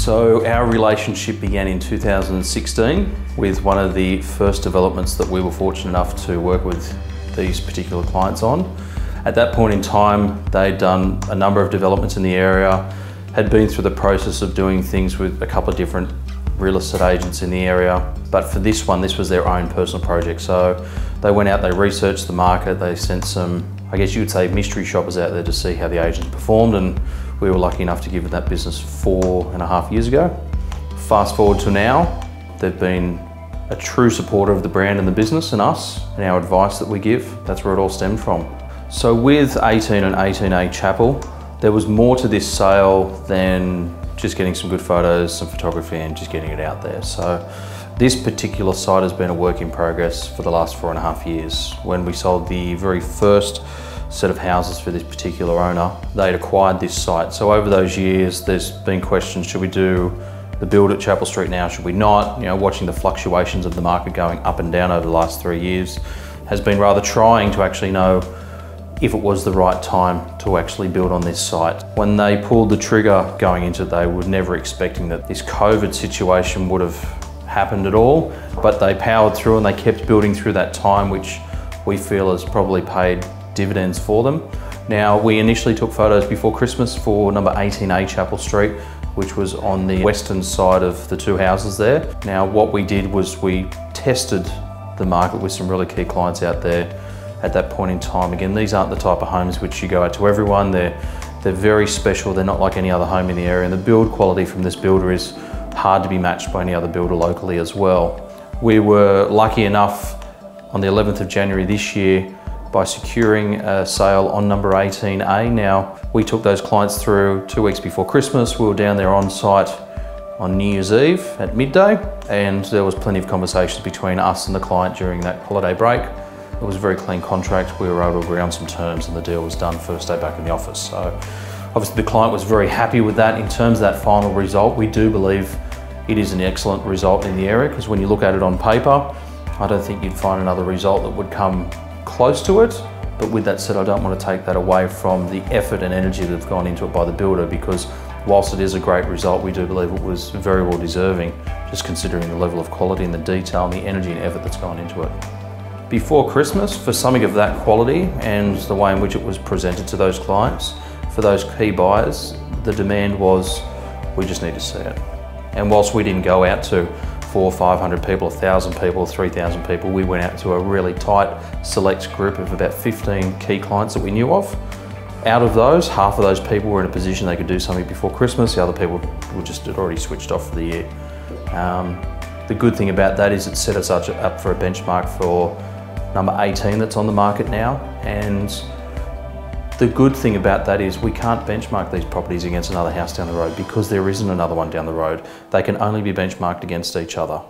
So our relationship began in 2016 with one of the first developments that we were fortunate enough to work with these particular clients on. At that point in time, they'd done a number of developments in the area, had been through the process of doing things with a couple of different real estate agents in the area. But for this one, this was their own personal project. So they went out, they researched the market, they sent some, I guess you would say, mystery shoppers out there to see how the agents performed, and we were lucky enough to give that business 4.5 years ago. Fast forward to now, they've been a true supporter of the brand and the business and us and our advice that we give. That's where it all stemmed from. So with 18 and 18A Chapel, there was more to this sale than just getting some good photos, some photography, and just getting it out there. So this particular site has been a work in progress for the last 4.5 years. When we sold the very first set of houses for this particular owner, they'd acquired this site. So over those years, there's been questions, should we do the build at Chapel Street now, should we not? You know, watching the fluctuations of the market going up and down over the last 3 years has been rather trying to actually know if it was the right time to actually build on this site. When they pulled the trigger going into it, they were never expecting that this COVID situation would have happened at all, but they powered through and they kept building through that time, which we feel has probably paid dividends for them. Now, we initially took photos before Christmas for number 18A Chapel Street, which was on the western side of the two houses there. Now, what we did was we tested the market with some really key clients out there at that point in time. Again, these aren't the type of homes which you go out to everyone. They're very special. They're not like any other home in the area, and the build quality from this builder is hard to be matched by any other builder locally as well. We were lucky enough on the 11th of January this year by securing a sale on number 18A. Now, we took those clients through 2 weeks before Christmas. We were down there on site on New Year's Eve at midday, and there was plenty of conversations between us and the client during that holiday break. It was a very clean contract. We were able to agree on some terms and the deal was done first day back in the office. So obviously the client was very happy with that. In terms of that final result, we do believe it is an excellent result in the area, because when you look at it on paper, I don't think you'd find another result that would come close to it. But with that said, I don't want to take that away from the effort and energy that's gone into it by the builder, because whilst it is a great result, we do believe it was very well deserving, just considering the level of quality and the detail and the energy and effort that's gone into it. Before Christmas, for something of that quality and the way in which it was presented to those clients, for those key buyers, the demand was, we just need to see it. And whilst we didn't go out to 400 or 500 people, 1,000 people, 3,000 people, we went out to a really tight, select group of about 15 key clients that we knew of. Out of those, half of those people were in a position they could do something before Christmas. The other people had already switched off for the year. The good thing about that is it set us up for a benchmark for number 18 that's on the market now. And the good thing about that is we can't benchmark these properties against another house down the road, because there isn't another one down the road. They can only be benchmarked against each other.